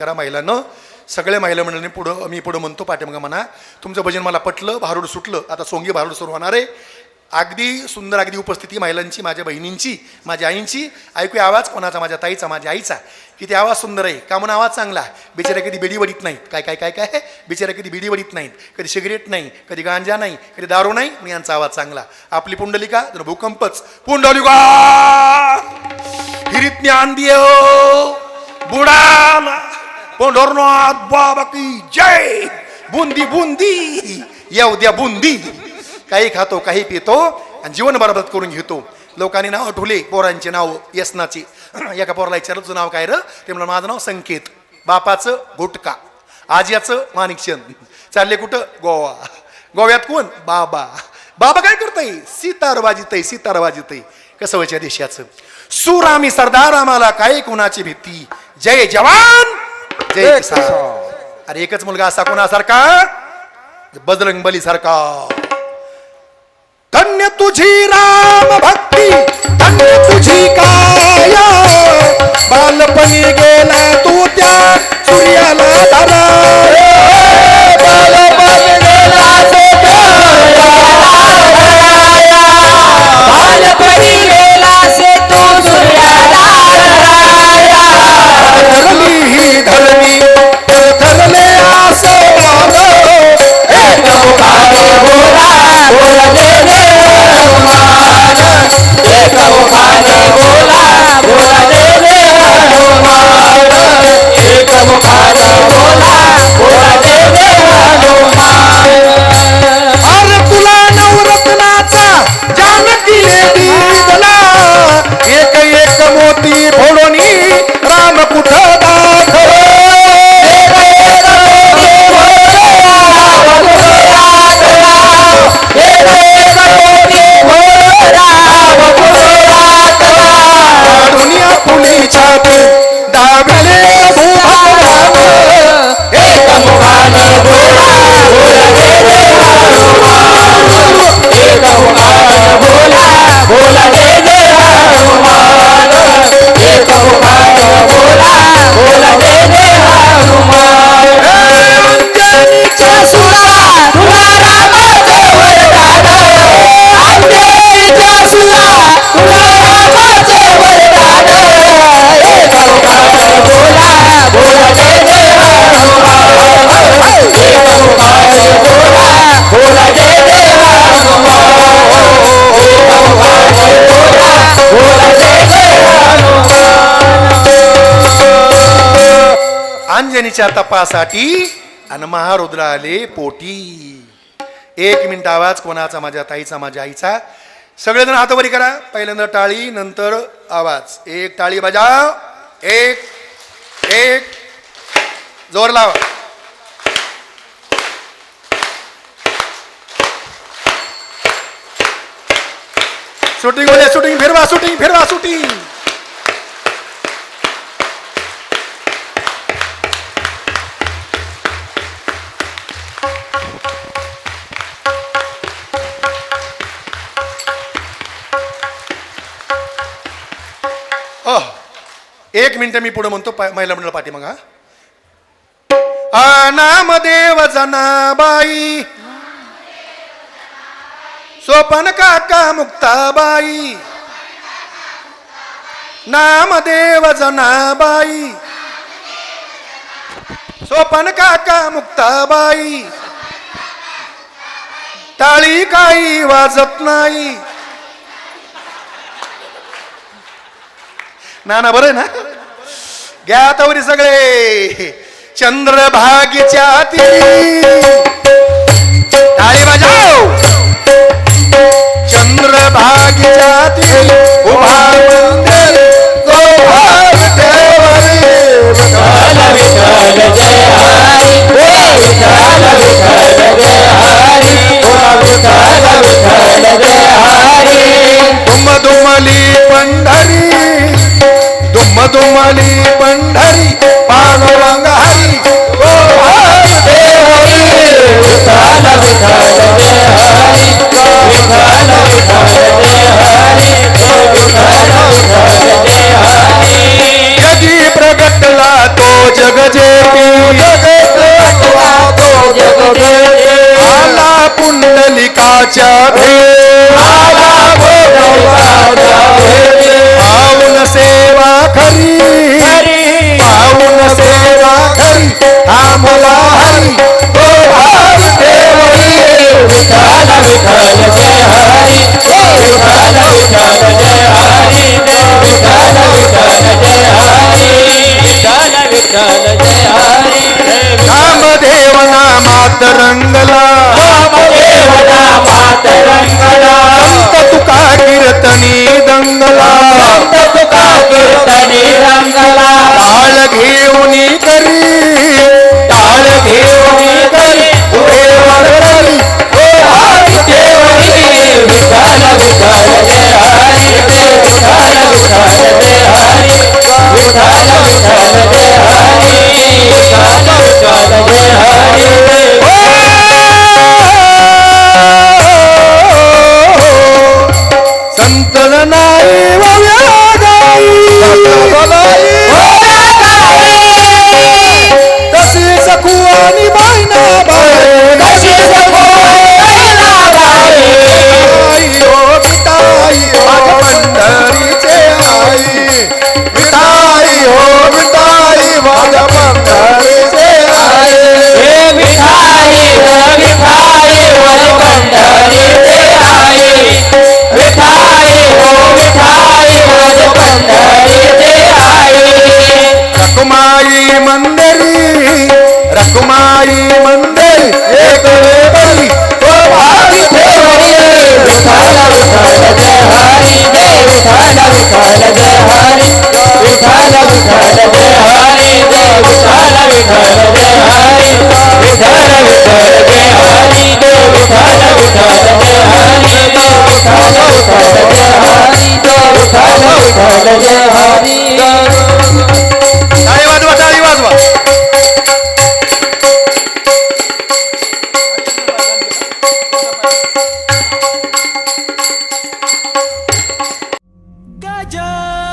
करा महिलांनो, सगळ्या महिला मंडळींनी पुढं मी पुढं म्हणतो पाठीमागं म्हणा. तुमचं भजन मला पटलं, भारूड सुटलं. आता सोंगी भारूड सुरू होणार आहे. अगदी सुंदर अगदी उपस्थिती महिलांची, माझ्या बहिणींची, माझ्या आईंची. ऐकूया आवाज कोणाचा? माझ्या ताईचा, माझ्या आईचा. किती आवाज सुंदर आहे. का म्हणून आवाज चांगला. बिचाऱ्या कधी बिडी वडीत नाहीत. काय काय काय काय बिचाऱ्या कधी बिडी वडीत नाहीत, कधी सिगरेट नाही, कधी गांजा नाही, कधी दारू नाही. मी यांचा आवाज चांगला. आपली पुंडलिका तर भूकंपच. पुंडलिका हिरीत ज्ञान दियो बुडाला पंढरनाथ बाबा की जय. बुंदी बुंदी येऊ द्या बुंदी. काही खातो, काही पितो आणि जीवन बरबाद करून घेतो. लोकांनी नाव ठेवले पोरांचे नाव यसनाचे. एका पोराला विचारलं तुझं नाव काय र? ते म्हणलं माझं नाव संकेत. बापाचं गुटका, आज्याचं माणिकचंद. चालले कुठं? गोवा. गोव्यात कोण? बाबा. बाबा काय करताय? सितार वाजितय, सितार वाजितय. कसं व्हायच्या देशाचं. सूर आम्ही सरदार, आम्हाला काय कोणाची भीती. जय जवान जय किसान. अरे एकच मुलगा असा कोणासारखा? बजरंग बली सारखा. धन्य तुझी राम भक्ती, धन्य तुझी काया. बालपणी गेला तू त्या सूर्याला धरा. बालपणी गेला तू त्या बालपणी गेला से तू सूर्याला धरली ही धरणी थरले आसमान. एक मुखाने बोला बोला दे दे हनुमान. एक मुखाने बोला बोला दे दे हनुमान. एक मुखाने बोला बोला दे दे हनुमान. अरे तुला नवरत्नाचा जानकीने दिला. एक एक मोती फोडोनी राम कुठं दाखव. दुनिया फुलीच्या दाबले भूभाग. एक मुखाने बोला बोला दे दे हनुमान. एक मुखाने बोला बोला दे दे हनुमान. एक मुखाने बोला बोला दे दे हनुमान. अंजनीच्या सुरा तुला रामाचे वरदान. अंजनीच्या सुरा तुला रामाचे वरदान. एक मुखाने बोला बोला दे दे हनुमान. एक मुखाने बोला बोला दे दे हनुमान. एक मुखाने बोला बोला दे दे हनुमान. अंजनीच्या तपासाठी आणि महारुद्र आले पोटी. एक मिनिट आवाज कोणाचा? माझ्या ताईचा, माझ्या आईचा. सगळेजण हातावरी करा. पहिल्यांदा टाळी, नंतर आवाज. एक टाळी बजाव. एक एक जोर लावा. शूटिंग मध्ये शूटिंग फिरवा, शूटिंग फिरवा, शूटिंग. एक मिनिट मी पुढे म्हणतो. महिला मंडळ पाठीमाग. नामदेव जनाबाई, सोपन काका मुक्ताबाई. नामदेव जनाबाई, सोपन काका मुक्ताबाई. टाळी काही वाजत नाही. ना बरं ना. घ्या तवरी सगळे. चंद्रभागीच्या तिरी टाळी वाजव. चंद्रभागीच्या तिरी उभा मंदिर गोपाल देवरी. विठ्ठल विठ्ठल जय हरी. विठ्ठल विठ्ठल जय हरी. विठ्ठल विठ्ठल जय हरी. दुमदुमली पंढरी, दुमदुमली पंढरी. पांडुरंग हरी गोपाल देवरी. विठ्ठल विठ्ठल जय हरी. विठ्ठल विठ्ठल जय हरी. ज्योती आला पुंडलिकाच्या पाऊन सेवा खरी पाऊन सेवा खरी आम्हाला हरी विठाल विठाल जय हरी विठाल विठाल जय हरी विठाल विठाल जय हरी विठाल विठाल जय हरी नामदेव नामात रंगला नामदेव नामात रंगला संत तुका कीर्तनी दंगला संत तुका कीर्तनी रंगला टाळ घेऊनी करी टाळ घेऊनी करी देवर करी विठाल विठाल जय हरी विठाल विठाल जय हरी विठाल विठाल जय हरी विठाल विठाल जय हरी संत नाही व्यागाई तशी सखुआनी बायना बाय कशी आई हो विटाई माझ्या पंढरीचे आई विटाई हो विटाई माझ्या पंढरीचे आई हे विठाई विठाई वर पंढरीचे आई विठाई हो विठाई वर पंढरीचे आई रखुमाई मंदिरी रखुमाई मंदिर एक बली तो भावी ठेवली विठाल विठाल जय हरी जय विठाल विठाल जय हरी विठाल विठाल जय हरी जय विठाल विठाल जय हरी विठाल विठाल जय हरी जय विठाल विठाल जय हरी जय विठाल विठाल जय हरी जय विठाल विठाल जय हरी टाळी वाजवा टाळी वाजवा Gajah